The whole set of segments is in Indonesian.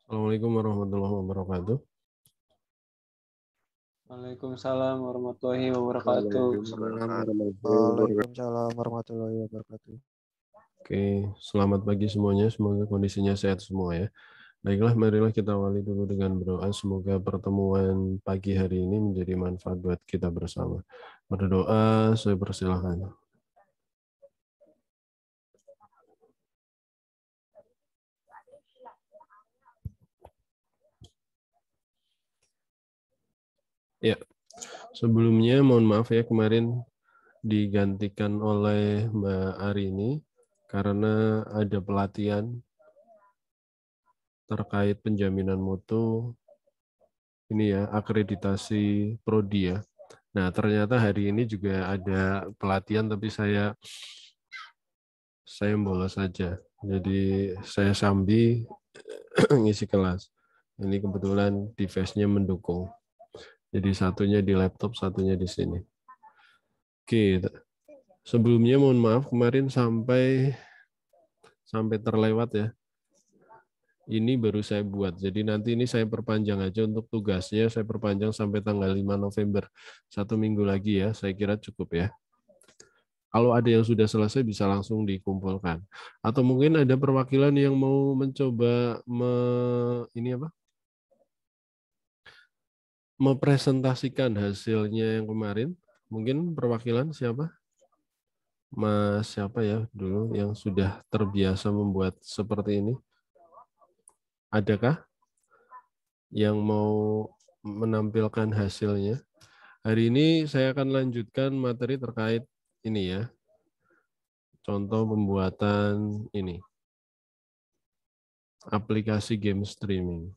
Assalamualaikum warahmatullahi wabarakatuh. Waalaikumsalam warahmatullahi wabarakatuh. Waalaikumsalam warahmatullahi wabarakatuh. Oke, selamat pagi semuanya. Semoga kondisinya sehat semua ya. Baiklah, marilah kita awali dulu dengan berdoa. Semoga pertemuan pagi hari ini menjadi manfaat buat kita bersama. Berdoa, saya persilahkan. Ya, sebelumnya mohon maaf ya kemarin digantikan oleh Mbak Arini karena ada pelatihan terkait penjaminan mutu ini ya, akreditasi prodi ya. Nah, ternyata hari ini juga ada pelatihan tapi saya bolos saja. Jadi saya sambil ngisi kelas. Ini kebetulan device-nya mendukung. Jadi satunya di laptop, satunya di sini. Oke, sebelumnya mohon maaf kemarin sampai terlewat ya. Ini baru saya buat. Jadi nanti ini saya perpanjang aja untuk tugasnya, saya perpanjang sampai tanggal 5 November. 1 minggu lagi ya, saya kira cukup ya. Kalau ada yang sudah selesai bisa langsung dikumpulkan. Atau mungkin ada perwakilan yang mau mencoba mempresentasikan hasilnya yang kemarin. Mungkin perwakilan siapa? Mas siapa ya dulu yang sudah terbiasa membuat seperti ini? Adakah yang mau menampilkan hasilnya? Hari ini saya akan lanjutkan materi terkait ini ya. Contoh pembuatan ini. Aplikasi game streaming.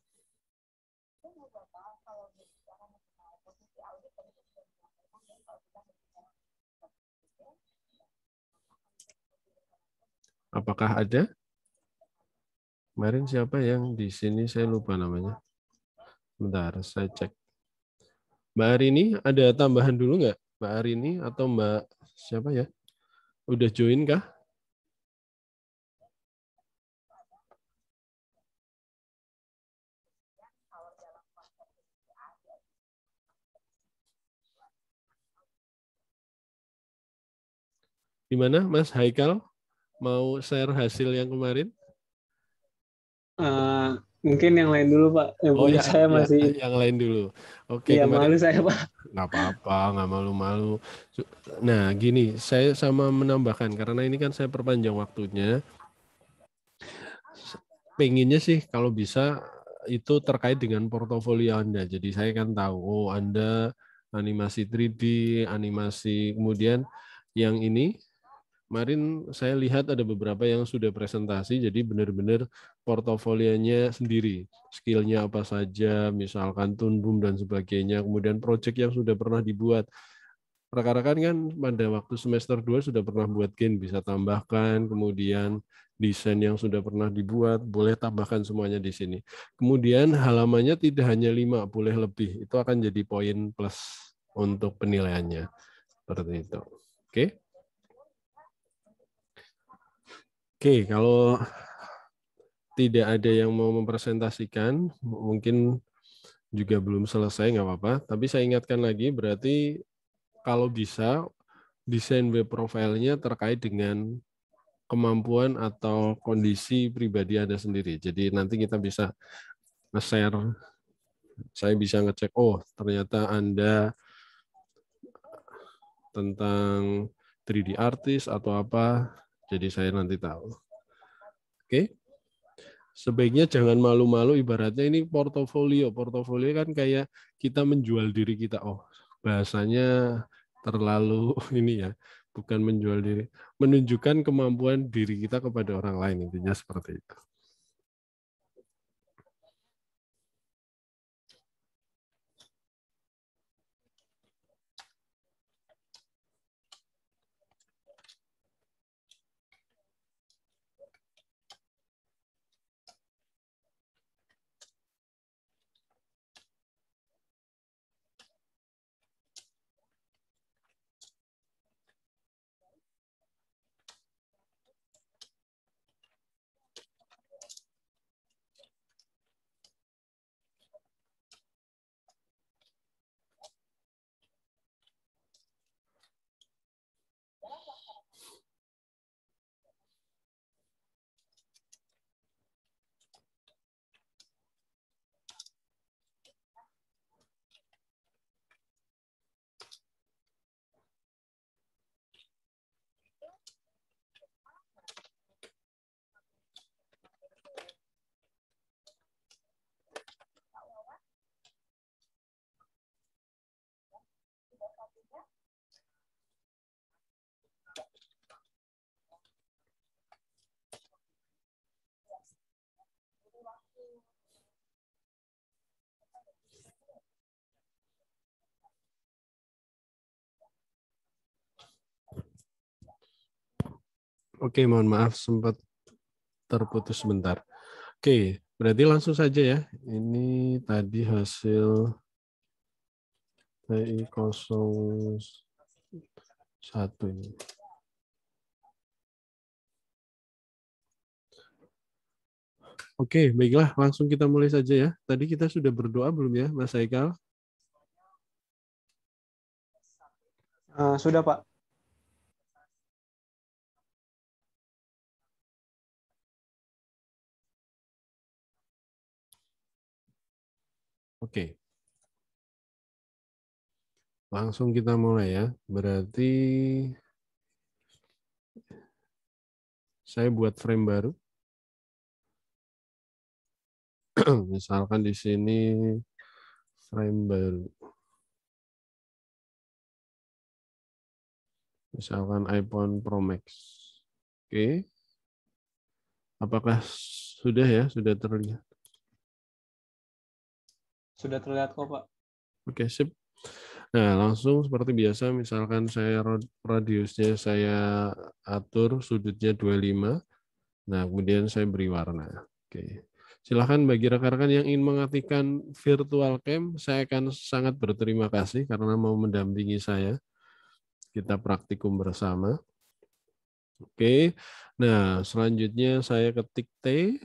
Apakah ada? Kemarin siapa yang di sini saya lupa namanya. Bentar, saya cek. Mbak Arini ada tambahan dulu nggak? Mbak Arini atau Mbak siapa ya? Udah join kah? Di mana Mas Haikal mau share hasil yang kemarin? Mungkin yang lain dulu Pak. Yang Oh punya ya, saya ya, masih. yang lain dulu. Oke, Iya, kemarin malu saya Pak. nggak apa-apa, nggak malu-malu. Nah, gini, saya sama menambahkan karena ini kan saya perpanjang waktunya. Pengennya sih kalau bisa itu terkait dengan portofolio Anda. Jadi saya kan tahu, oh Anda animasi 3D, animasi, kemudian yang ini kemarin saya lihat ada beberapa yang sudah presentasi, jadi benar-benar portofolionya sendiri. Skillnya apa saja, misalkan Toon Boom dan sebagainya, kemudian project yang sudah pernah dibuat. Rekan-rekan kan pada waktu semester 2 sudah pernah buat game, bisa tambahkan, kemudian desain yang sudah pernah dibuat, boleh tambahkan semuanya di sini. Kemudian halamannya tidak hanya 5, boleh lebih. Itu akan jadi poin plus untuk penilaiannya. Seperti itu. Oke. Oke, kalau tidak ada yang mau mempresentasikan, mungkin juga belum selesai, nggak apa-apa. Tapi saya ingatkan lagi, berarti kalau bisa, desain web profile-nya terkait dengan kemampuan atau kondisi pribadi Anda sendiri. Jadi nanti kita bisa nge-share, saya bisa ngecek, oh ternyata Anda tentang 3D artist atau apa, jadi saya nanti tahu. Oke, sebaiknya jangan malu-malu, ibaratnya ini portofolio. Portofolio kan kayak kita menjual diri kita, oh bahasanya terlalu ini ya, bukan menjual diri, menunjukkan kemampuan diri kita kepada orang lain, intinya seperti itu. Oke, mohon maaf sempat terputus sebentar. Oke, berarti langsung saja ya. Ini tadi hasil TI 01 ini. Oke, baiklah, langsung kita mulai saja ya. Tadi kita sudah berdoa belum ya, Mas Haikal? Sudah, Pak. Oke, langsung kita mulai ya. Berarti saya buat frame baru. Misalkan di sini frame baru. Misalkan iPhone Pro Max. Oke. Apakah sudah ya? Sudah terlihat? Sudah terlihat kok, Pak. Oke, sip. Nah, langsung seperti biasa, misalkan saya radiusnya saya atur sudutnya 25. Nah, kemudian saya beri warna. Oke. Silahkan bagi rekan-rekan yang ingin mengaktifkan virtual cam, saya akan sangat berterima kasih karena mau mendampingi saya. Kita praktikum bersama. Oke. Nah, selanjutnya saya ketik T.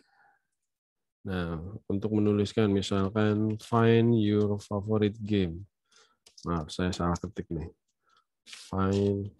Nah, untuk menuliskan misalkan find your favorite game. Maaf, saya salah ketik nih. Find.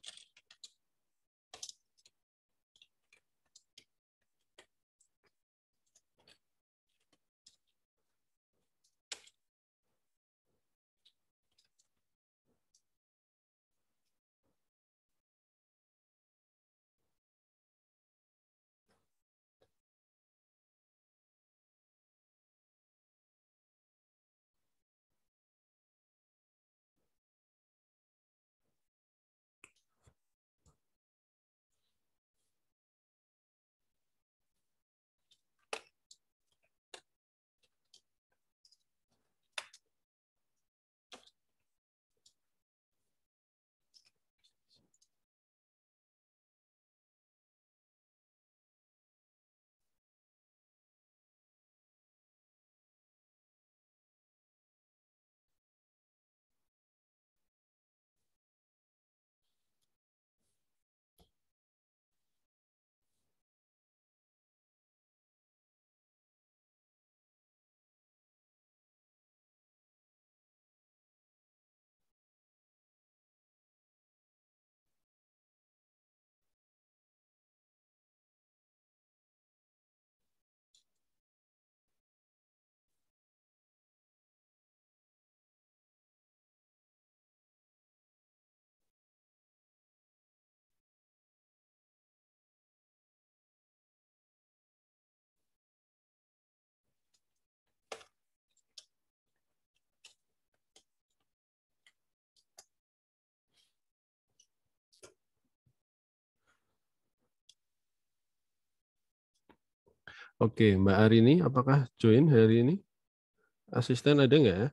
Oke, Mbak Arini, apakah join hari ini? Asisten ada nggak ya?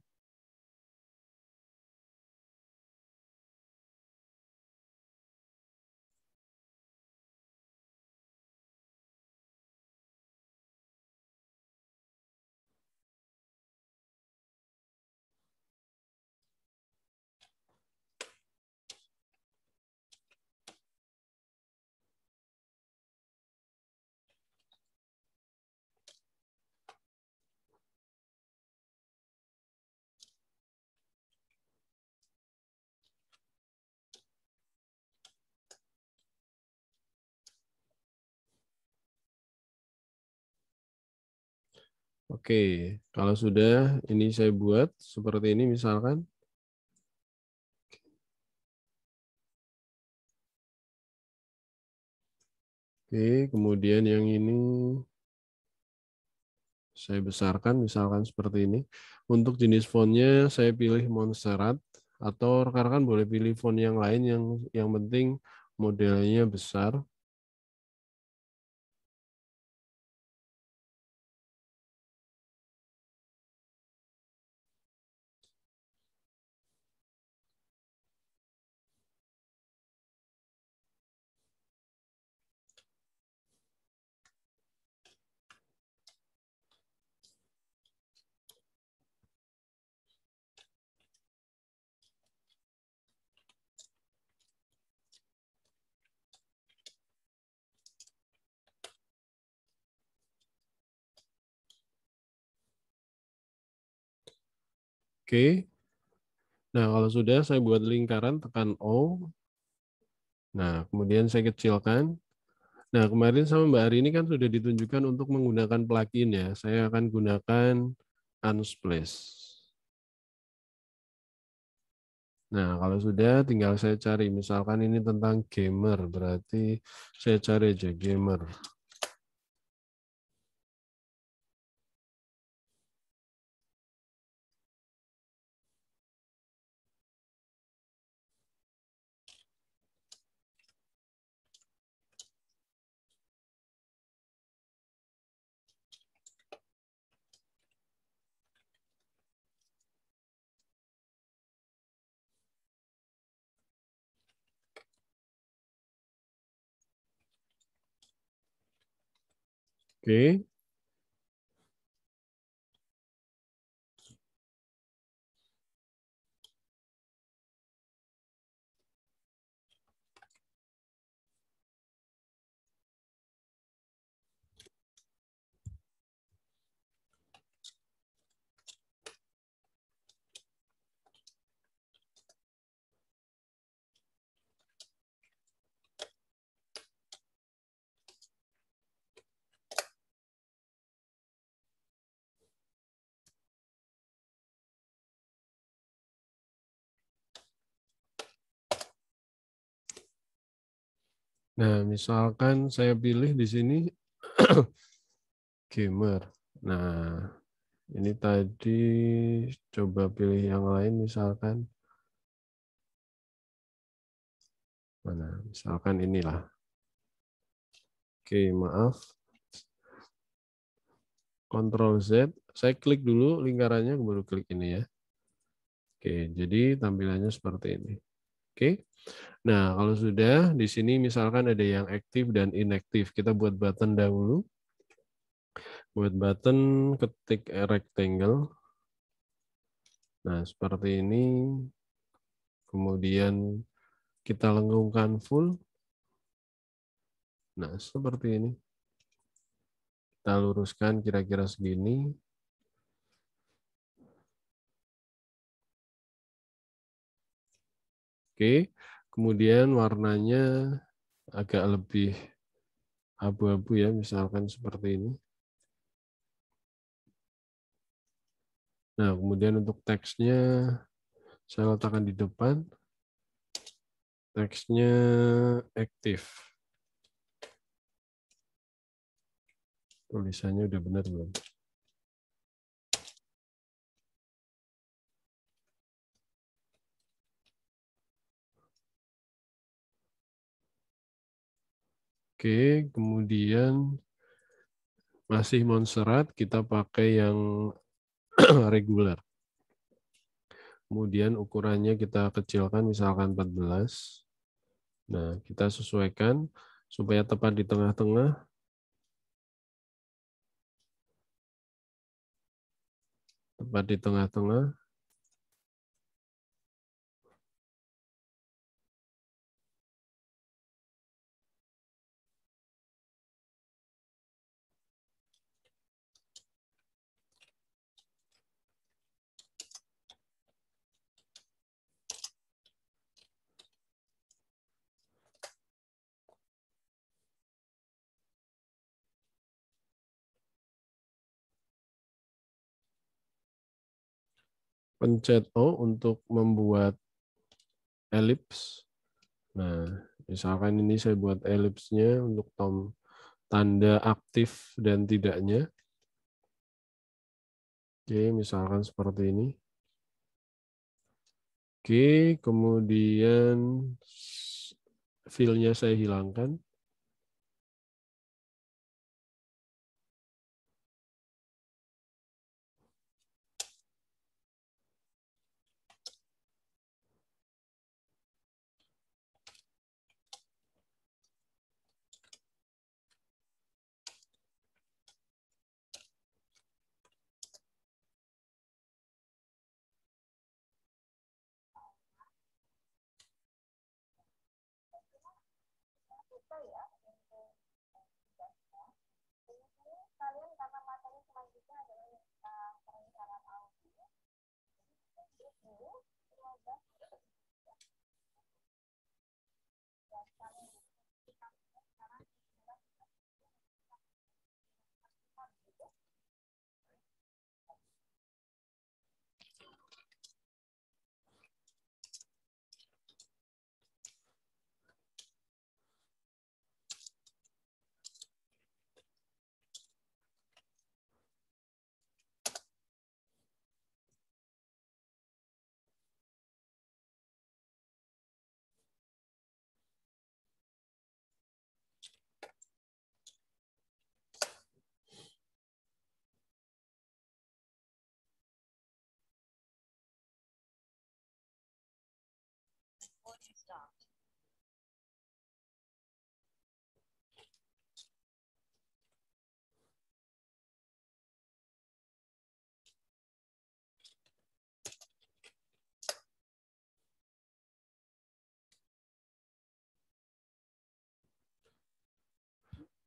Oke, kalau sudah, ini saya buat seperti ini misalkan. Oke, kemudian yang ini saya besarkan misalkan seperti ini. Untuk jenis fontnya saya pilih Montserrat atau rekan-rekan boleh pilih font yang lain yang penting modelnya besar. Oke. Nah, kalau sudah saya buat lingkaran, tekan O. Nah, kemudian saya kecilkan. Nah, kemarin sama Mbak Ari ini kan sudah ditunjukkan untuk menggunakan plugin ya. Saya akan gunakan Unsplash. Nah, kalau sudah tinggal saya cari. Misalkan ini tentang gamer, berarti saya cari aja gamer. Oke. Nah, misalkan saya pilih di sini gamer. Nah, ini tadi coba pilih yang lain misalkan. Mana? Misalkan inilah. Oke, maaf. Ctrl Z. Saya klik dulu lingkarannya, baru klik ini ya. Oke, jadi tampilannya seperti ini. Oke. Nah, kalau sudah di sini misalkan ada yang aktif dan inaktif. Kita buat button dahulu. Buat button ketik rectangle. Nah, seperti ini. Kemudian kita lengkungkan full. Nah, seperti ini. Kita luruskan kira-kira segini. Oke. Kemudian warnanya agak lebih abu-abu ya, misalkan seperti ini. Nah, kemudian untuk teksnya saya letakkan di depan. Teksnya aktif. Tulisannya udah benar belum? Oke, kemudian masih Montserrat, kita pakai yang reguler. Kemudian ukurannya kita kecilkan misalkan 14. Nah, kita sesuaikan supaya tepat di tengah-tengah. Tepat di tengah-tengah. Pencet O untuk membuat elips. Nah, misalkan ini saya buat elipsnya untuk tanda aktif dan tidaknya. Oke, misalkan seperti ini. Oke, kemudian fill-nya saya hilangkan.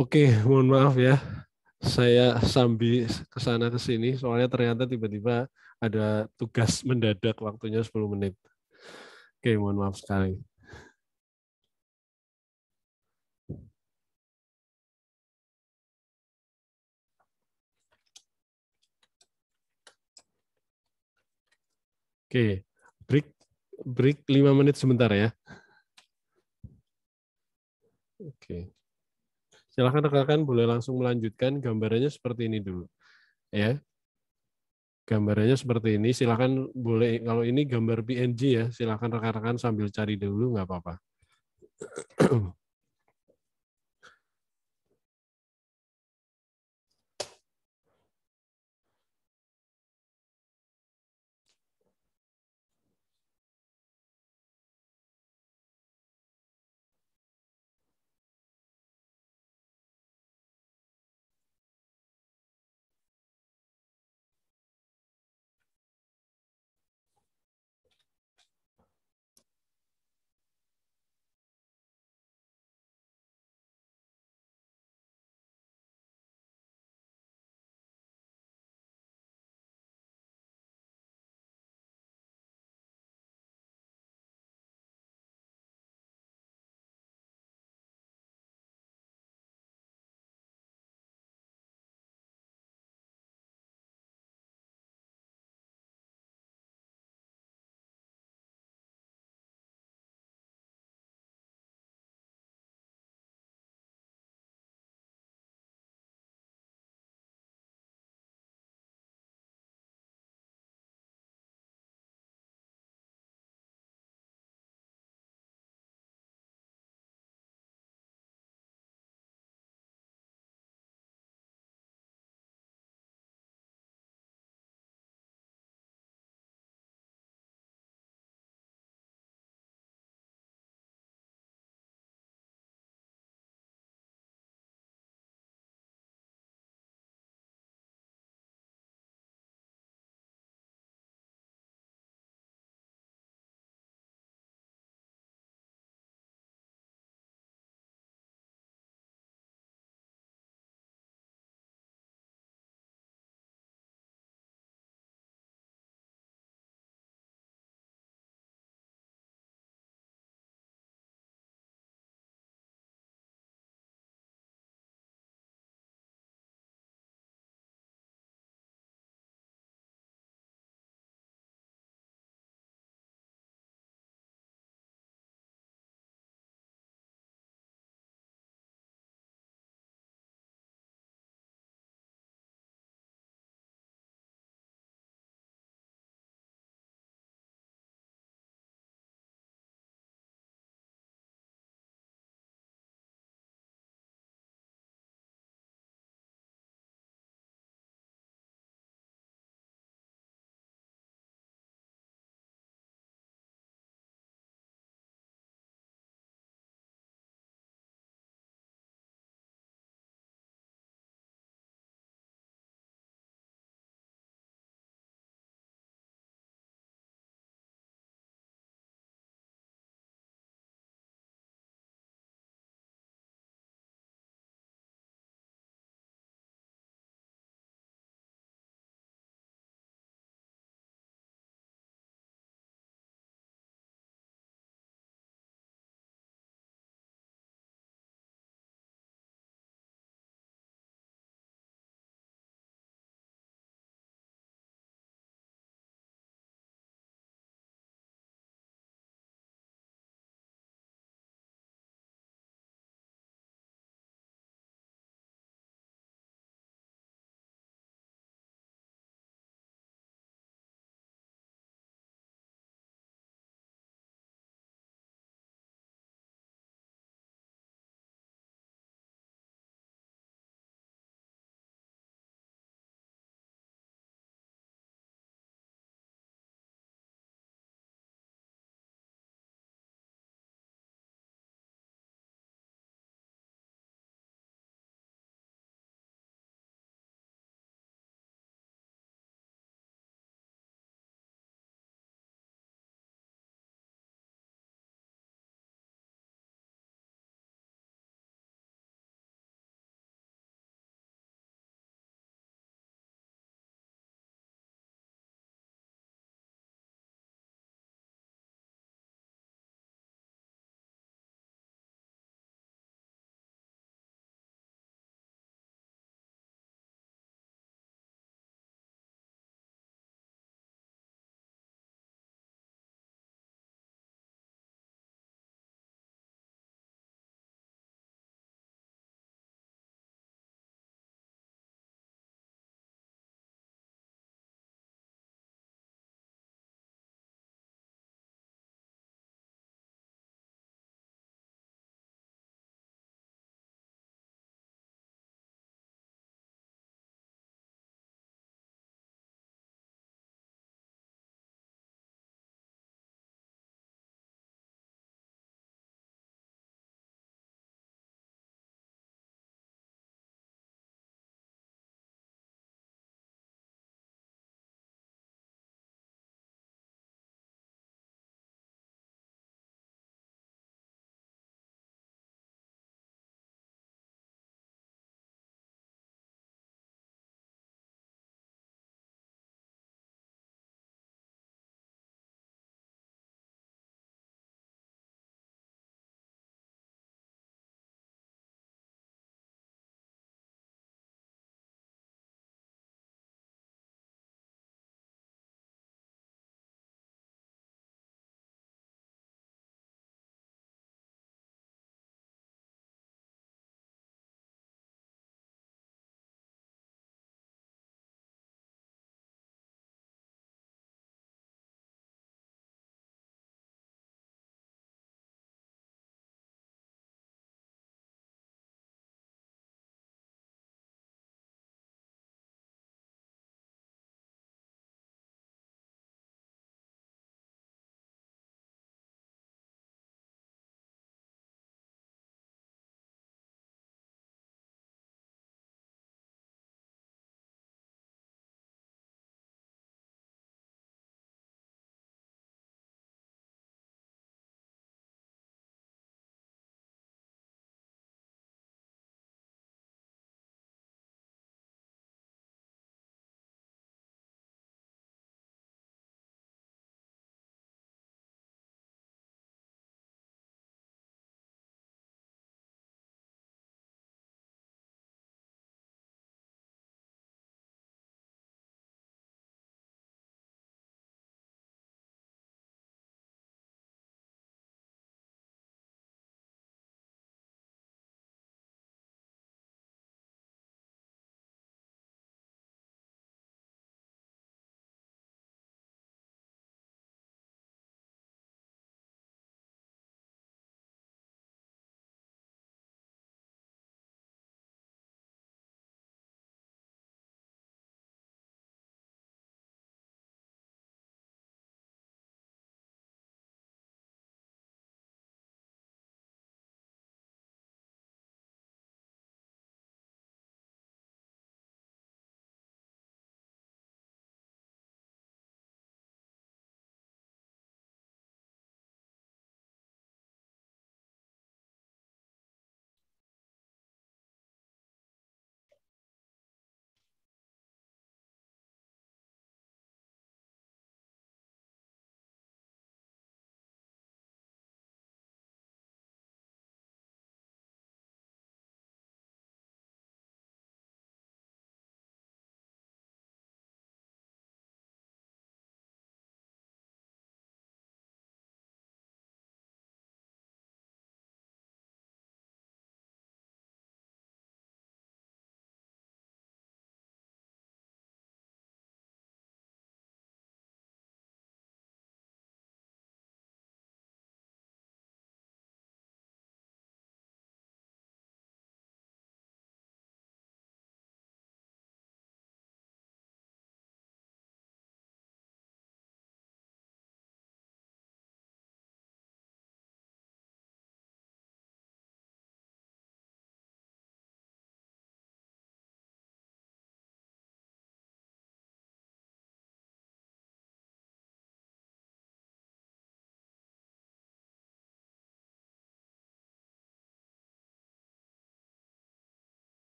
Oke, mohon maaf ya. Saya sambil ke sana ke sini soalnya ternyata tiba-tiba ada tugas mendadak waktunya 10 menit. Oke, mohon maaf sekali. Oke, break break 5 menit sebentar ya. Oke. Silakan rekan-rekan boleh langsung melanjutkan, gambarannya seperti ini dulu. Ya. Gambarannya seperti ini, silakan boleh, kalau ini gambar PNG ya, silakan rekan-rekan sambil cari dulu, nggak apa-apa.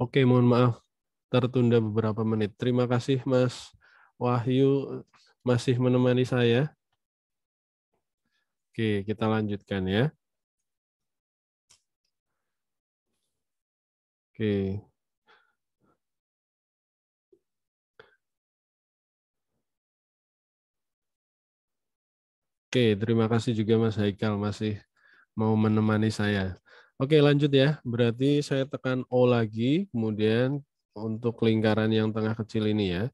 Oke, mohon maaf tertunda beberapa menit. Terima kasih Mas Wahyu masih menemani saya. Oke, kita lanjutkan ya. Oke. Oke, terima kasih juga Mas Haikal masih mau menemani saya. Oke, lanjut ya. Berarti saya tekan O lagi, kemudian untuk lingkaran yang tengah kecil ini ya.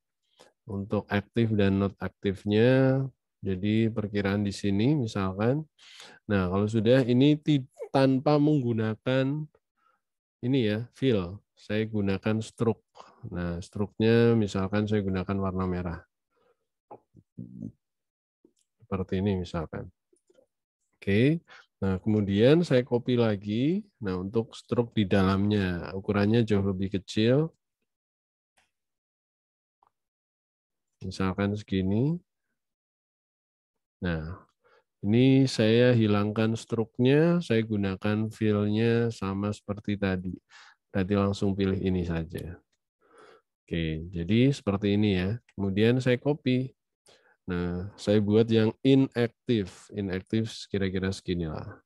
Untuk aktif dan not aktifnya, jadi perkiraan di sini misalkan. Nah, kalau sudah ini tanpa menggunakan ini ya, fill. Saya gunakan stroke. Nah, stroke-nya misalkan saya gunakan warna merah. Seperti ini misalkan. Oke. Nah, kemudian saya copy lagi. Nah, untuk stroke di dalamnya, ukurannya jauh lebih kecil. Misalkan segini. Nah, ini saya hilangkan stroke-nya, saya gunakan fill-nya sama seperti tadi. Tadi langsung pilih ini saja. Oke, jadi seperti ini ya. Kemudian saya copy. Nah, saya buat yang inactive. Inactive kira-kira segini lah.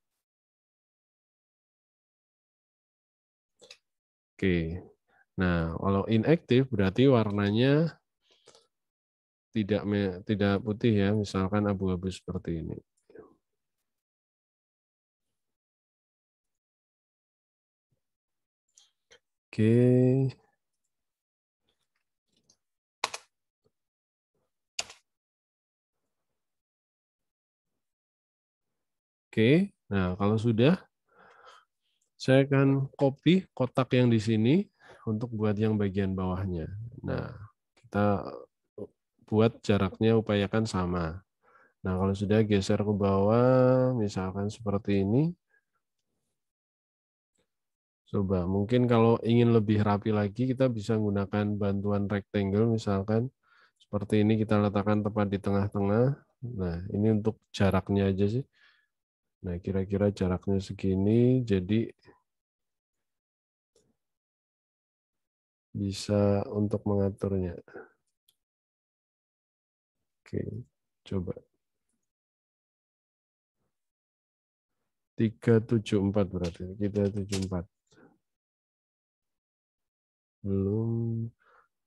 Oke. Nah, kalau inactive berarti warnanya tidak putih ya, misalkan abu-abu seperti ini. Oke. Oke. Nah, kalau sudah saya akan copy kotak yang di sini untuk buat yang bagian bawahnya. Nah, kita buat jaraknya upayakan sama. Nah, kalau sudah geser ke bawah, misalkan seperti ini. Coba, mungkin kalau ingin lebih rapi lagi, kita bisa menggunakan bantuan rectangle, misalkan. Seperti ini kita letakkan tepat di tengah-tengah. Nah, ini untuk jaraknya aja sih. Nah, kira-kira jaraknya segini, jadi bisa untuk mengaturnya. Oke, coba. 374 berarti. 374. Belum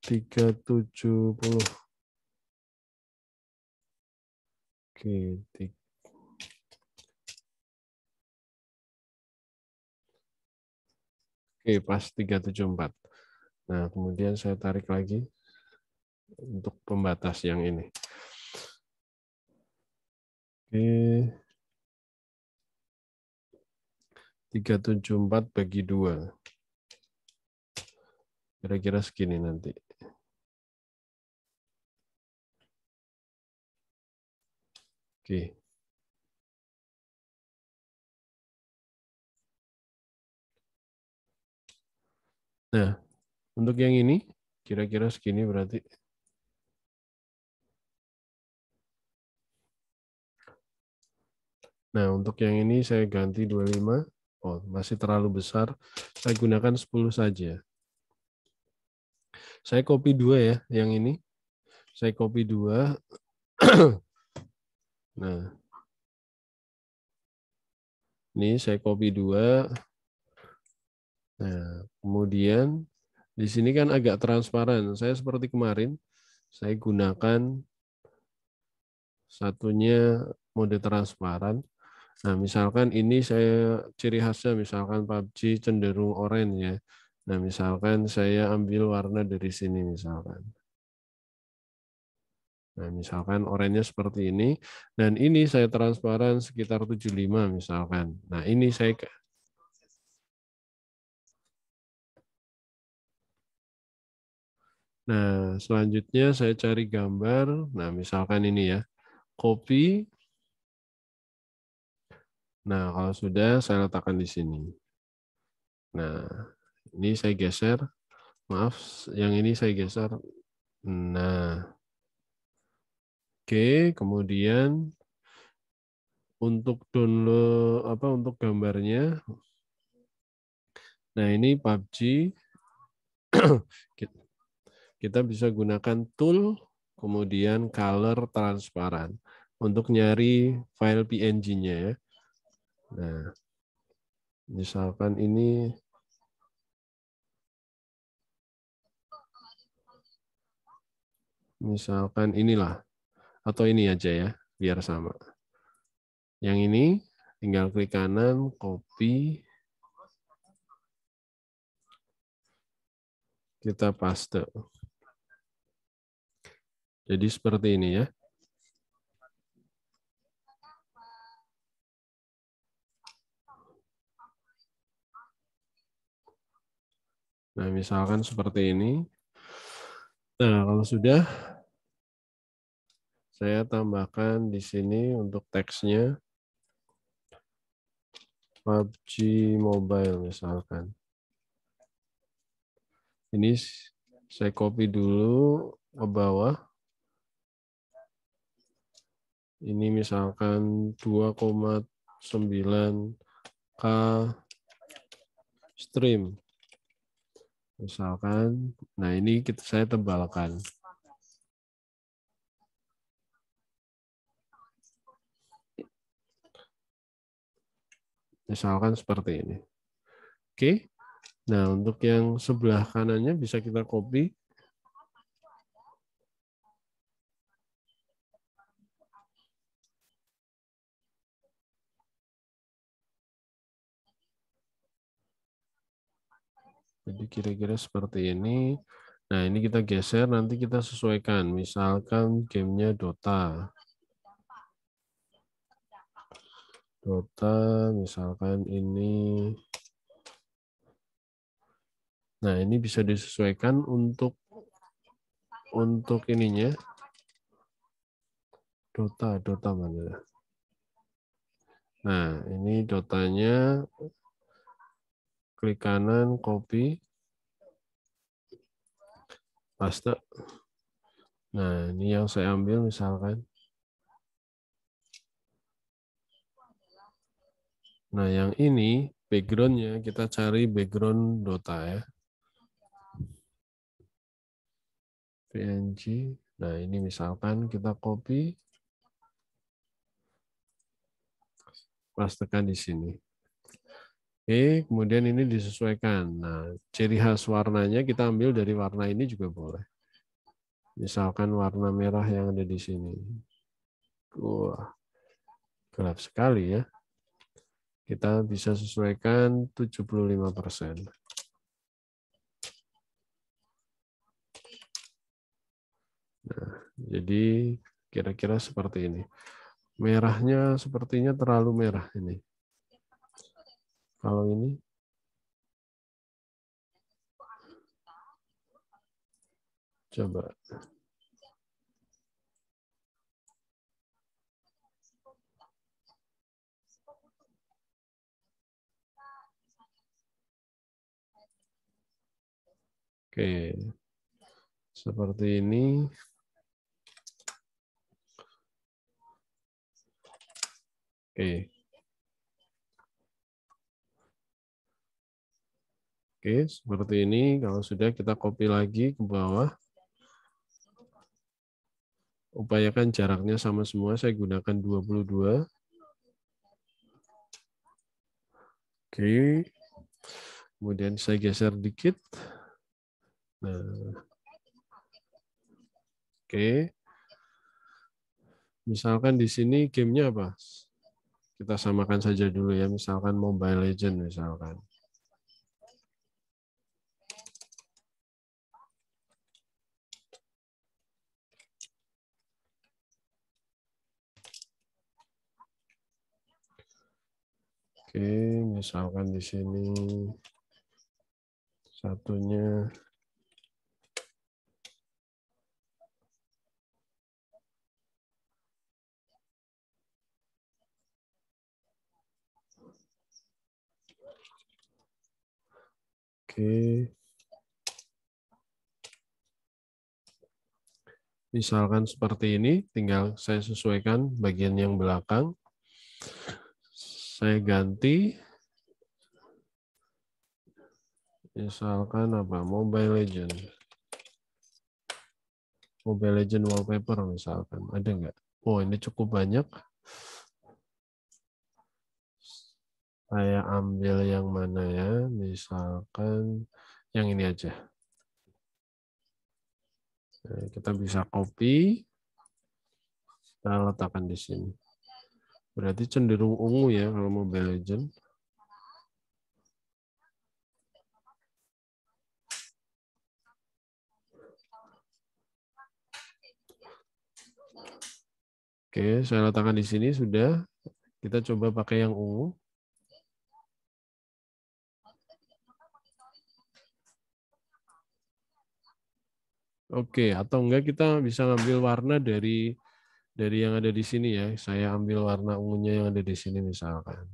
370. Oke, oke, pas 374. Nah, kemudian saya tarik lagi untuk pembatas yang ini. Oke. 374 bagi 2. Kira-kira segini nanti. Oke. Nah, untuk yang ini, kira-kira segini berarti. Nah, untuk yang ini saya ganti 25. Oh, masih terlalu besar. Saya gunakan 10 saja. Saya copy 2 ya, yang ini. Saya copy 2. Nah, ini saya copy 2. Nah, kemudian di sini kan agak transparan. Saya seperti kemarin, saya gunakan satunya mode transparan. Nah, misalkan ini saya ciri khasnya misalkan PUBG cenderung oranye ya. Nah, misalkan saya ambil warna dari sini misalkan. Nah, misalkan oranye seperti ini dan ini saya transparan sekitar 75 misalkan. Nah, ini saya Nah, selanjutnya saya cari gambar. Nah, misalkan ini ya. Copy. Nah, kalau sudah saya letakkan di sini. Nah, ini saya geser. Maaf, yang ini saya geser. Nah, oke, kemudian untuk download untuk gambarnya Nah, ini PUBG. Kita bisa gunakan tool, kemudian color transparan untuk nyari file PNG-nya ya. Nah, misalkan ini inilah, atau ini aja ya, biar sama. Yang ini tinggal klik kanan, copy, kita paste. Jadi seperti ini ya. Nah, misalkan seperti ini. Nah, kalau sudah, saya tambahkan di sini untuk teksnya PUBG Mobile misalkan. Ini saya copy dulu ke bawah. Ini misalkan 2,9K stream. Misalkan, nah ini saya tebalkan. Misalkan seperti ini. Oke. Nah, untuk yang sebelah kanannya bisa kita copy. Jadi kira-kira seperti ini. Nah, ini kita geser, nanti kita sesuaikan. Misalkan gamenya Dota. Dota, misalkan ini. Nah, ini bisa disesuaikan untuk ininya. Dota mana? Nah, ini Dotanya. Klik kanan, copy. Paste. Nah, ini yang saya ambil misalkan. Nah, yang ini background-nya kita cari background Dota ya. PNG. Nah, ini misalkan kita copy. Pastekan di sini. Oke, kemudian ini disesuaikan. Nah, ciri khas warnanya kita ambil dari warna ini juga boleh. Misalkan warna merah yang ada di sini. Wah, gelap sekali ya. Kita bisa sesuaikan 75%. Nah, jadi kira-kira seperti ini. Merahnya sepertinya terlalu merah ini. Kalau ini, coba. Oke, seperti ini. Oke. Oke, seperti ini. Kalau sudah kita copy lagi ke bawah. Upayakan jaraknya sama semua. Saya gunakan 22. Oke. Kemudian saya geser dikit. Nah. Oke. Misalkan di sini gamenya apa? Kita samakan saja dulu ya. Misalkan Mobile Legends misalkan. Oke, misalkan di sini satunya. Oke. Misalkan seperti ini, tinggal saya sesuaikan bagian yang belakang. Saya ganti. Misalkan apa? Mobile Legend. Mobile Legend wallpaper misalkan. Ada nggak? Oh, ini cukup banyak. Saya ambil yang mana ya? Misalkan yang ini aja. Nah, kita bisa copy. Kita letakkan di sini. Berarti cenderung ungu ya kalau Mobile Legend. Oke, saya letakkan di sini sudah. Kita coba pakai yang ungu. Oke, atau enggak kita bisa ngambil warna dari yang ada di sini ya. Saya ambil warna ungunya yang ada di sini misalkan.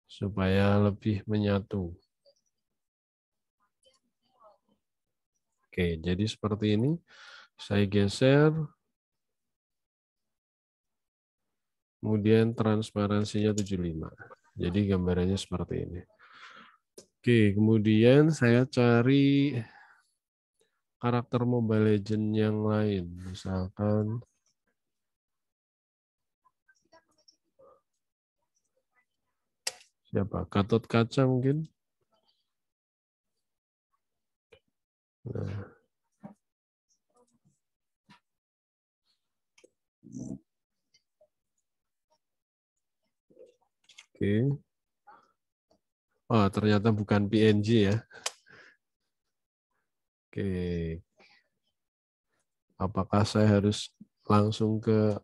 Supaya lebih menyatu. Oke, jadi seperti ini. Saya geser. Kemudian transparansinya 75. Jadi gambarannya seperti ini. Oke, kemudian saya cari karakter Mobile Legends yang lain. Misalkan siapa? Gatot Kaca mungkin. Nah. Oke. Oh, ternyata bukan PNG ya. Oke. Apakah saya harus langsung ke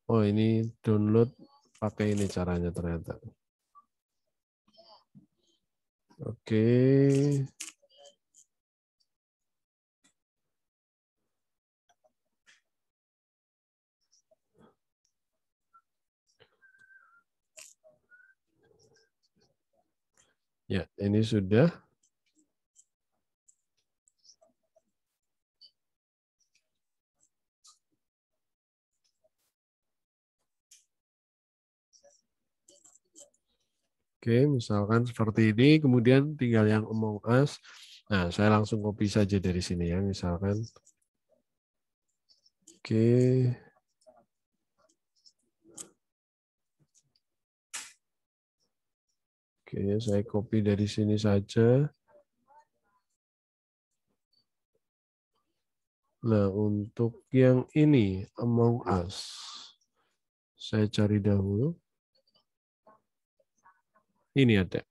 oh ini download pakai ini caranya ternyata. Oke. Ya, ini sudah. Oke, misalkan seperti ini, kemudian tinggal yang Among Us. Nah, saya langsung copy saja dari sini ya, misalkan. Oke. Oke, saya copy dari sini saja. Nah, untuk yang ini, Among Us. Saya cari dahulu. Ini ada.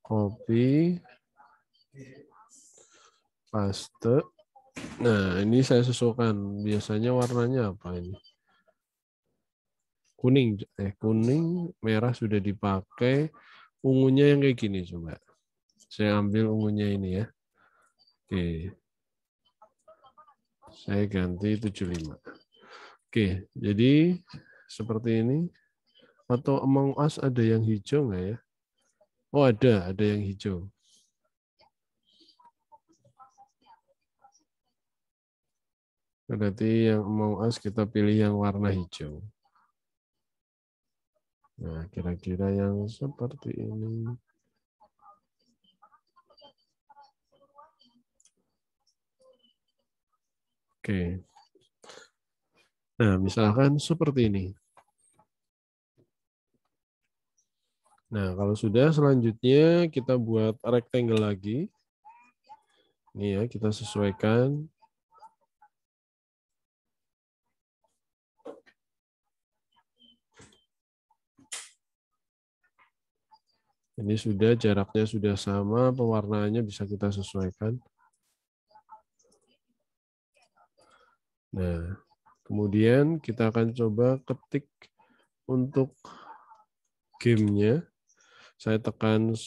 Copy. Paste. Nah, ini saya sesuaikan. Biasanya warnanya apa ini? Kuning. Kuning, merah sudah dipakai. Ungunya yang kayak gini coba. Saya ambil ungunya ini ya. Oke. Saya ganti 75. Oke, jadi seperti ini. Atau Among Us ada yang hijau nggak ya? Oh ada yang hijau. Berarti yang Among Us kita pilih yang warna hijau. Nah, kira-kira yang seperti ini. Oke. Nah, misalkan seperti ini. Nah, kalau sudah selanjutnya kita buat rectangle lagi. Ini ya, kita sesuaikan. Ini sudah jaraknya sudah sama, pewarnaannya bisa kita sesuaikan. Nah, kemudian kita akan coba ketik untuk gamenya. Saya tekan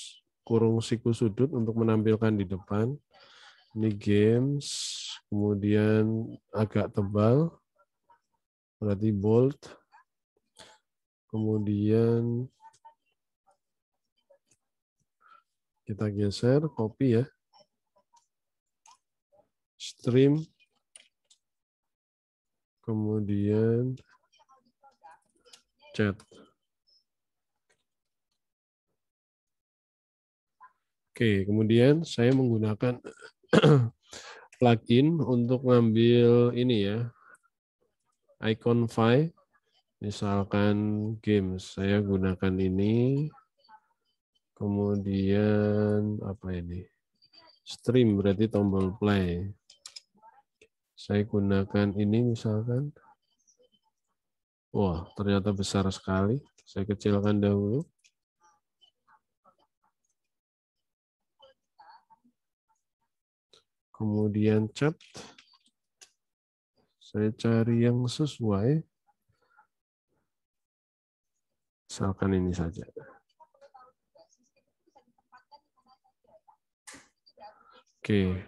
kurung siku sudut untuk menampilkan di depan. Ini games, kemudian agak tebal, berarti bold. Kemudian kita geser, copy ya. Stream. Kemudian chat. Oke, kemudian saya menggunakan plugin untuk ngambil ini ya, icon file, misalkan games. Saya gunakan ini, kemudian apa ini? Stream berarti tombol play. Saya gunakan ini misalkan. Wah, ternyata besar sekali. Saya kecilkan dahulu. Kemudian chat. Saya cari yang sesuai. Misalkan ini saja. Oke.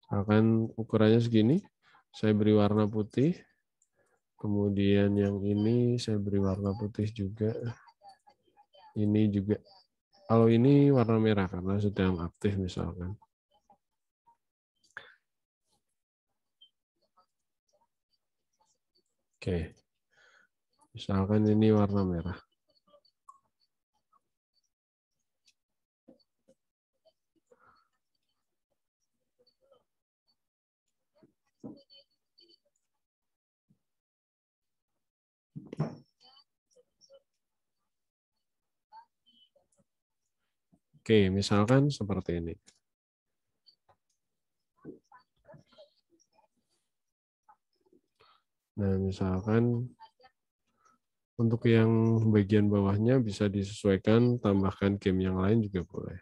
Misalkan ukurannya segini. Saya beri warna putih. Kemudian yang ini saya beri warna putih juga. Ini juga. Kalau ini warna merah karena sedang aktif misalkan. Oke. Misalkan ini warna merah. Oke, misalkan seperti ini. Nah, misalkan untuk yang bagian bawahnya bisa disesuaikan, tambahkan game yang lain juga boleh.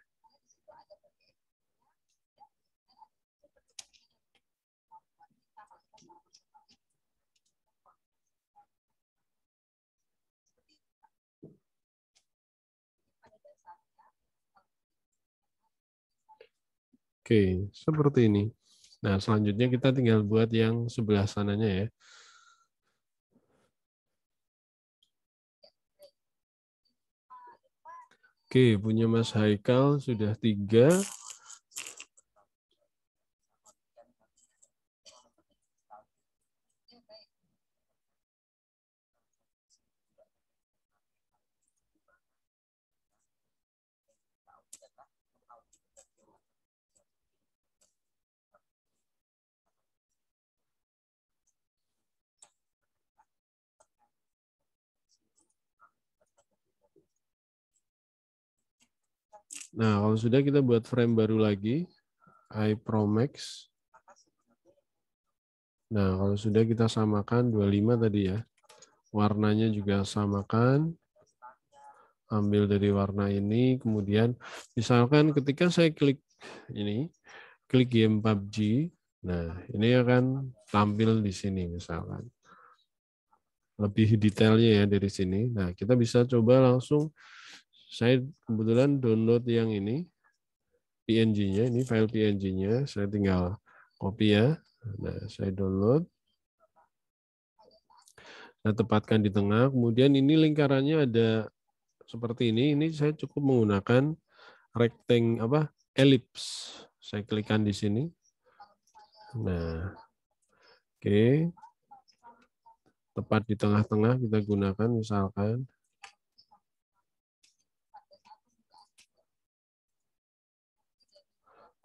Oke, seperti ini. Nah, selanjutnya kita tinggal buat yang sebelah sananya ya. Oke, punya Mas Haikal sudah 3. Nah, kalau sudah kita buat frame baru lagi, iPromax. Nah, kalau sudah kita samakan 25 tadi ya. Warnanya juga samakan. Ambil dari warna ini, kemudian misalkan ketika saya klik ini, klik game PUBG, nah ini akan tampil di sini misalkan. Lebih detailnya ya dari sini. Nah, kita bisa coba langsung, saya kebetulan download yang ini, PNG-nya, ini file PNG-nya, saya tinggal copy ya. Nah, saya download. Saya tempatkan di tengah, kemudian ini lingkarannya ada seperti ini saya cukup menggunakan ellipse. Saya klikkan di sini. Nah, oke. Tepat di tengah-tengah kita gunakan misalkan.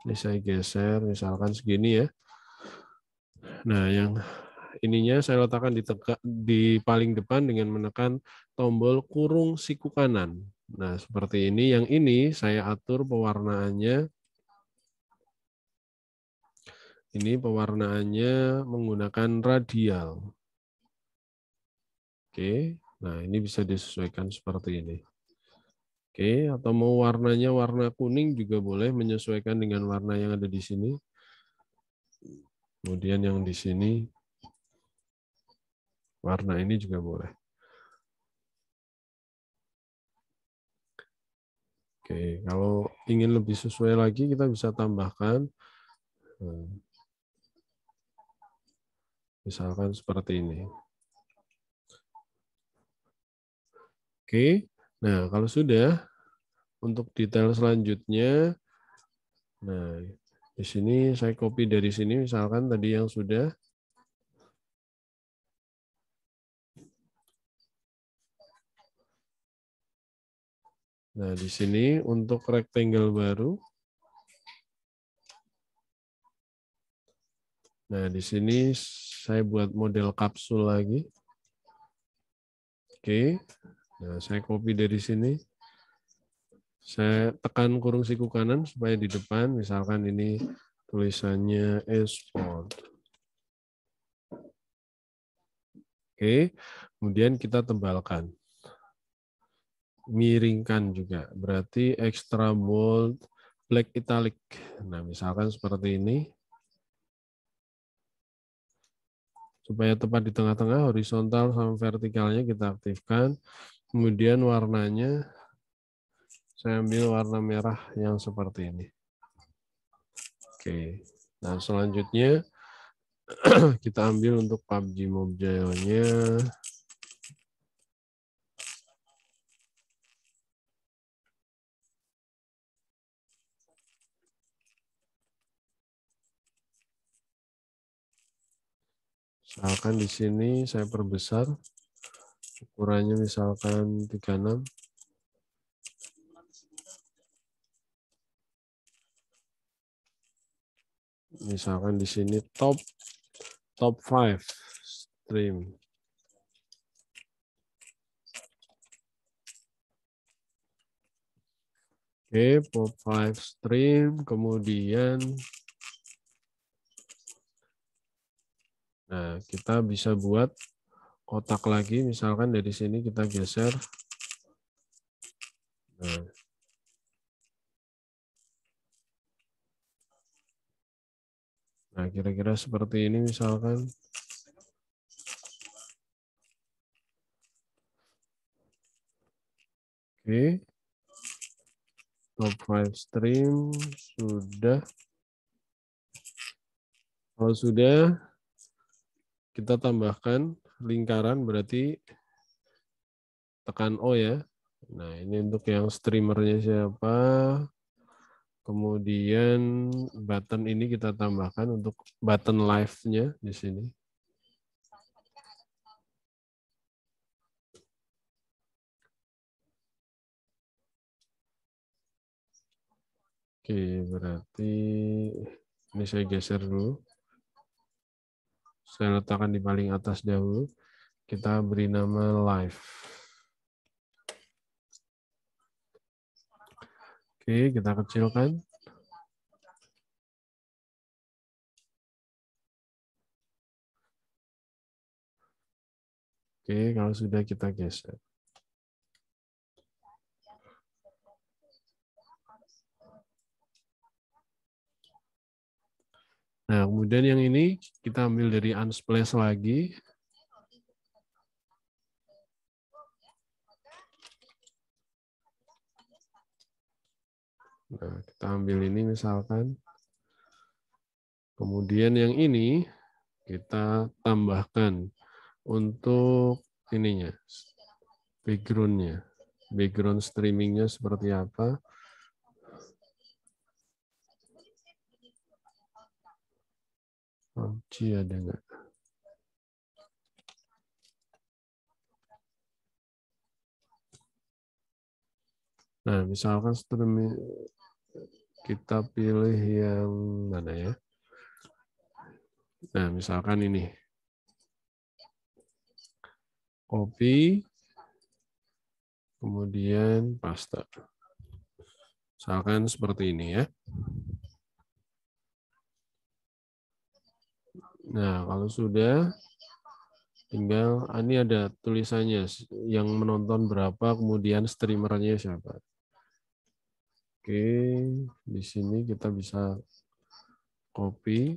Ini saya geser misalkan segini ya. Nah, yang ininya saya letakkan di paling depan dengan menekan tombol kurung siku kanan. Nah, seperti ini. Yang ini saya atur pewarnaannya. Ini pewarnaannya menggunakan radial. Oke, nah ini bisa disesuaikan seperti ini. Oke, atau mau warnanya warna kuning juga boleh, menyesuaikan dengan warna yang ada di sini. Kemudian yang di sini, warna ini juga boleh. Oke, kalau ingin lebih sesuai lagi, kita bisa tambahkan. Misalkan seperti ini. Oke, nah kalau sudah, untuk detail selanjutnya, nah di sini saya copy dari sini, misalkan tadi yang sudah. Nah, di sini untuk rectangle baru. Nah, di sini saya buat model kapsul lagi. Oke. Nah, saya copy dari sini. Saya tekan kurung siku kanan supaya di depan, misalkan ini tulisannya export. Oke. Kemudian kita tebalkan. Miringkan juga, berarti extra bold, black italic. Nah, misalkan seperti ini. Supaya tepat di tengah-tengah, horizontal sama vertikalnya kita aktifkan. Kemudian warnanya, saya ambil warna merah yang seperti ini. Oke, nah selanjutnya kita ambil untuk PUBG Mobile-nya. Misalkan di sini saya perbesar, ukurannya misalkan 36. Misalkan di sini top 5 stream. Oke, top 5 stream, kemudian nah, kita bisa buat kotak lagi, misalkan dari sini kita geser. Nah, kira-kira seperti ini misalkan. Oke. Top 5 stream sudah. Kalau sudah, kita tambahkan lingkaran, berarti tekan O ya. Nah, ini untuk yang streamernya siapa. Kemudian button ini kita tambahkan untuk button live-nya di sini. Oke, berarti ini saya geser dulu. Saya letakkan di paling atas dahulu. Kita beri nama live. Oke, kita kecilkan. Oke, kalau sudah kita geser. Nah, kemudian yang ini kita ambil dari Unsplash lagi. Nah, kita ambil ini misalkan. Kemudian yang ini kita tambahkan untuk ininya, background-nya. Background streaming-nya seperti apa. PUBG ada nggak? Nah, misalkan streaming kita pilih yang mana ya? Nah, misalkan ini. Copy, kemudian paste. Misalkan seperti ini ya. Nah, kalau sudah, tinggal ini ada tulisannya yang menonton berapa, kemudian streamernya siapa. Oke, di sini kita bisa copy.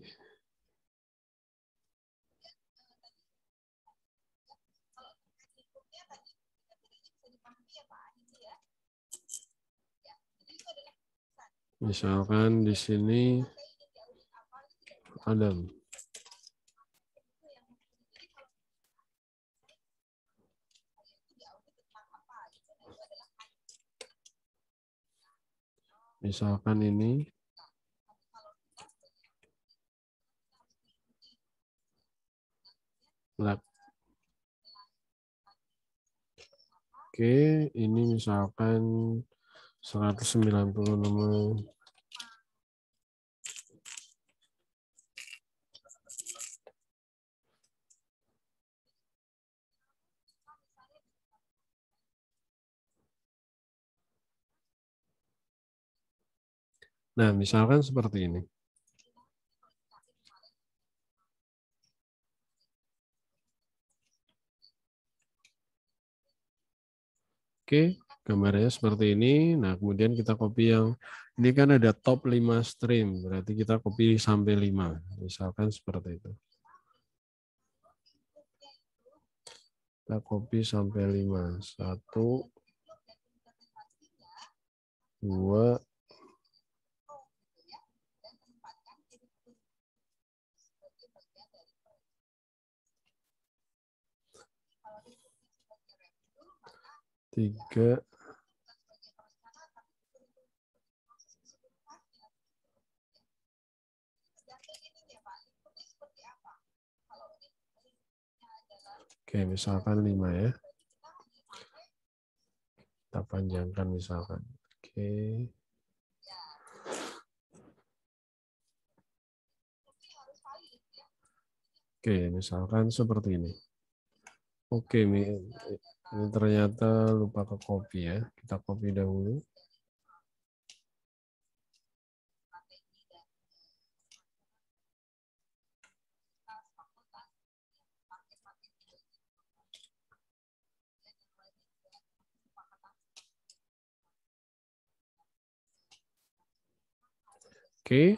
Misalkan di sini Adam. Misalkan ini lab. Oke, ini misalkan 196. Nah, misalkan seperti ini. Oke, gambarnya seperti ini. Nah, kemudian kita copy yang ini kan ada top 5 stream, berarti kita copy sampai 5. Misalkan seperti itu. Kita copy sampai 5. 1, 2, 3, 'Oke, misalkan 5 ya. Kita panjangkan misalkan. Oke. Oke, misalkan seperti ini. Oke, ini ternyata lupa ke copy ya. Kita copy dahulu. Oke,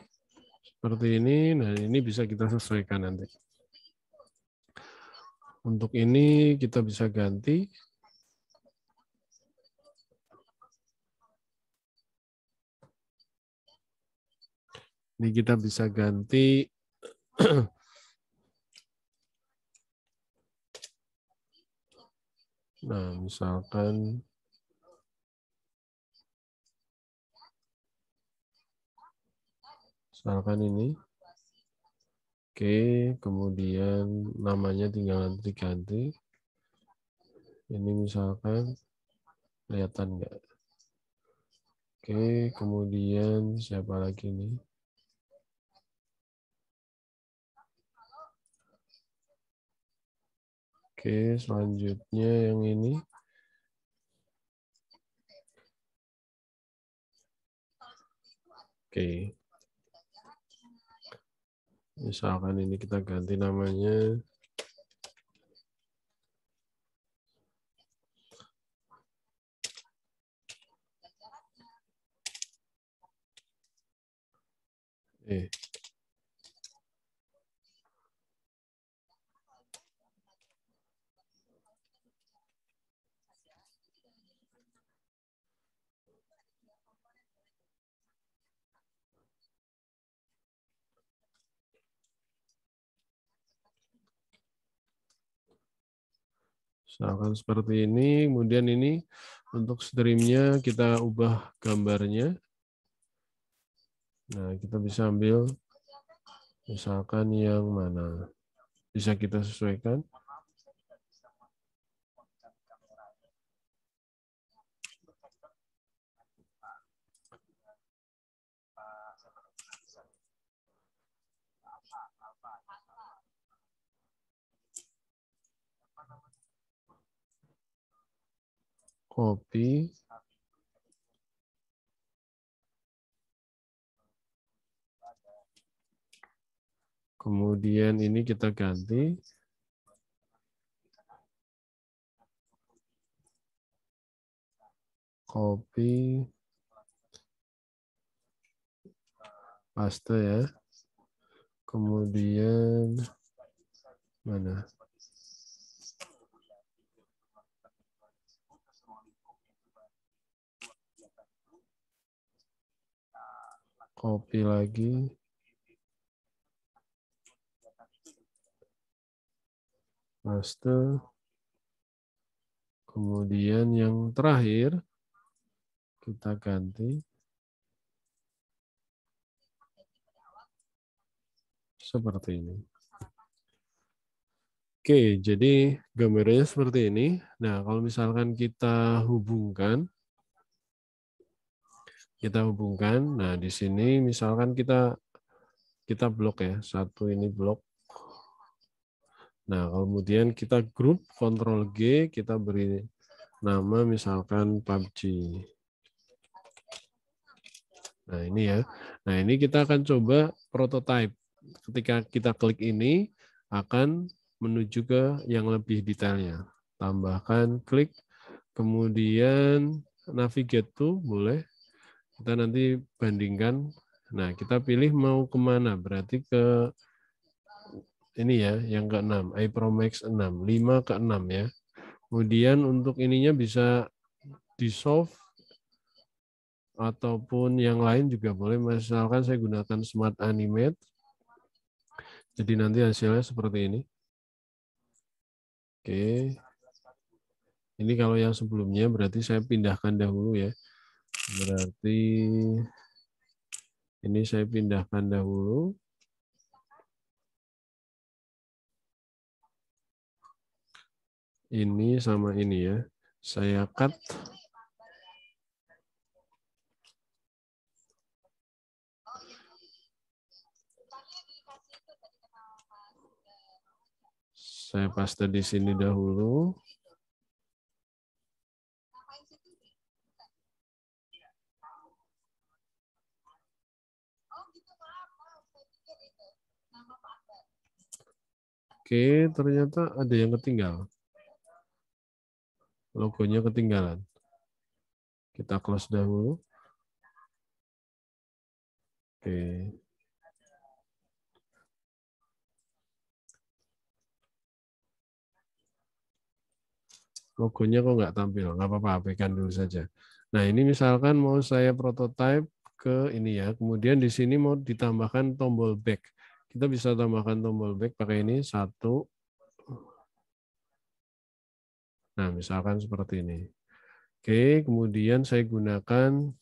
seperti ini. Nah, ini bisa kita sesuaikan nanti. Untuk ini kita bisa ganti. Ini kita bisa ganti. Nah, misalkan ini. Oke, kemudian namanya tinggal diganti. Ini misalkan kelihatan nggak? Oke, kemudian siapa lagi nih? Oke, selanjutnya yang ini. Oke. Misalkan ini kita ganti namanya. Misalkan seperti ini, kemudian ini untuk streamnya kita ubah gambarnya. Nah, kita bisa ambil misalkan yang mana. Bisa kita sesuaikan. Copy. Kemudian ini kita ganti. Copy. Paste ya. Kemudian mana? Copy lagi. Paste. Kemudian yang terakhir kita ganti. Seperti ini. Oke, jadi gambarnya seperti ini. Nah, kalau misalkan kita hubungkan, kita hubungkan. Nah, di sini misalkan kita blok ya, satu ini blok. Nah, kemudian kita grup, Ctrl G, kita beri nama misalkan PUBG. Nah, ini ya. Nah, ini kita akan coba prototype. Ketika kita klik ini, akan menuju ke yang lebih detailnya. Tambahkan klik, kemudian navigate to, boleh. Kita nanti bandingkan. Nah, kita pilih mau kemana. Berarti ke ini ya, yang ke-6, iPro Max 6, 5 ke 6 ya. Kemudian untuk ininya bisa di-solve ataupun yang lain juga boleh. Misalkan saya gunakan Smart Animate. Jadi nanti hasilnya seperti ini. Oke. Ini kalau yang sebelumnya berarti saya pindahkan dahulu ya. Berarti ini saya pindahkan dahulu. Ini sama ini ya. Saya cut. Saya paste di sini dahulu. Oke, ternyata ada yang ketinggalan. Logonya ketinggalan. Kita close dahulu. Oke. Logonya kok nggak tampil? Nggak apa-apa, abaikan dulu saja. Nah, ini misalkan mau saya prototype ke ini ya. Kemudian di sini mau ditambahkan tombol back. Kita bisa tambahkan tombol back pakai ini, 1. Nah, misalkan seperti ini. Oke, kemudian saya gunakan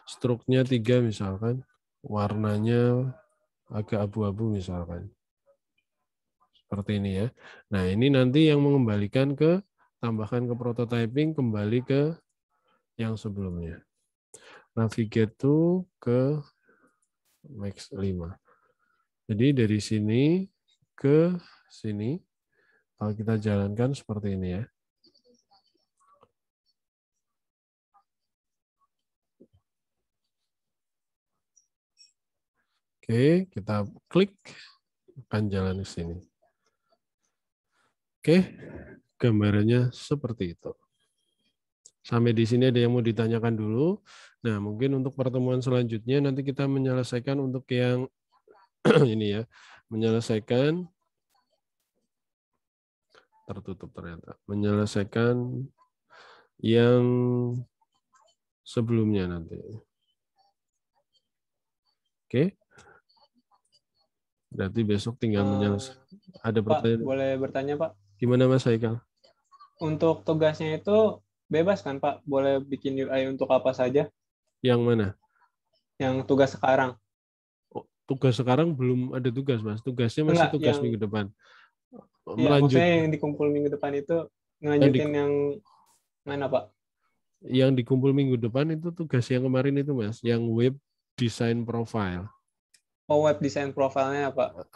stroke-nya 3 misalkan. Warnanya agak abu-abu misalkan. Seperti ini ya. Nah, ini nanti yang mengembalikan ke, tambahkan ke prototyping, kembali ke yang sebelumnya. Navigate to ke Max 5. Jadi dari sini ke sini, kalau kita jalankan seperti ini ya. Oke, kita klik, akan jalan ke sini. Oke, gambarannya seperti itu. Sampai di sini ada yang mau ditanyakan dulu. Nah, mungkin untuk pertemuan selanjutnya nanti kita menyelesaikan untuk yang ini ya, menyelesaikan tertutup ternyata, menyelesaikan yang sebelumnya nanti. Oke. Berarti besok tinggal menyelesaikan. Ada Pak, pertanyaan? boleh bertanya, Pak? Gimana Mas Haikal? Untuk tugasnya itu bebas kan, Pak? Boleh bikin UI untuk apa saja? Yang mana? Yang tugas sekarang. Oh, tugas sekarang belum ada tugas, Mas. Tugasnya masih Enggak, tugas minggu depan. ya Melanjut. maksudnya yang dikumpul minggu depan itu Yang, di, ngelanjutin yang mana, Pak? yang dikumpul minggu depan itu tugas yang kemarin itu, Mas. Yang web design profile. Oh, web design profilnya, Pak.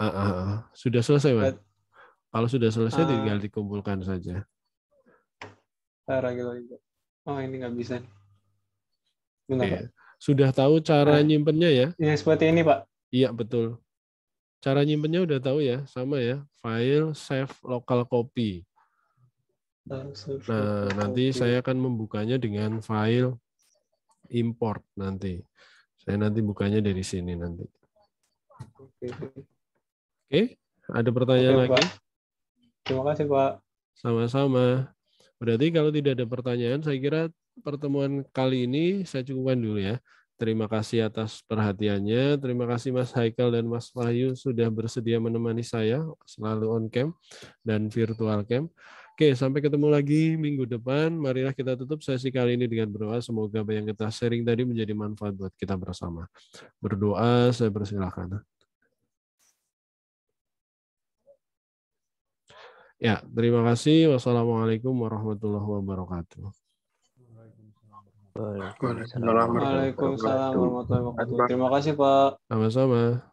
Sudah selesai, Mas? Buat, Kalau sudah selesai, tinggal dikumpulkan saja. gitu. Oh, ini nggak bisa. Bentar, Pak. Sudah tahu cara nyimpennya ya? Yang seperti ini, Pak. Iya, betul. Cara nyimpennya udah tahu ya? Sama ya. File, save, local copy. Nah, nanti saya akan membukanya dengan file import nanti. Saya nanti bukanya dari sini nanti. Oke, ada pertanyaan lagi? Pak. Terima kasih, Pak. Sama-sama. Berarti kalau tidak ada pertanyaan, saya kira pertemuan kali ini saya cukupkan dulu ya. Terima kasih atas perhatiannya. Terima kasih Mas Haikal dan Mas Wahyu sudah bersedia menemani saya selalu on cam dan virtual cam. Oke, sampai ketemu lagi minggu depan. Marilah kita tutup sesi kali ini dengan berdoa. Semoga apa yang kita sharing tadi menjadi manfaat buat kita bersama. Berdoa, saya persilahkan. Ya, terima kasih. Wassalamualaikum warahmatullahi wabarakatuh. Waalaikumsalam Waalaikumsalam warahmatullahi wabarakatuh. Terima kasih Pak. Sama-sama.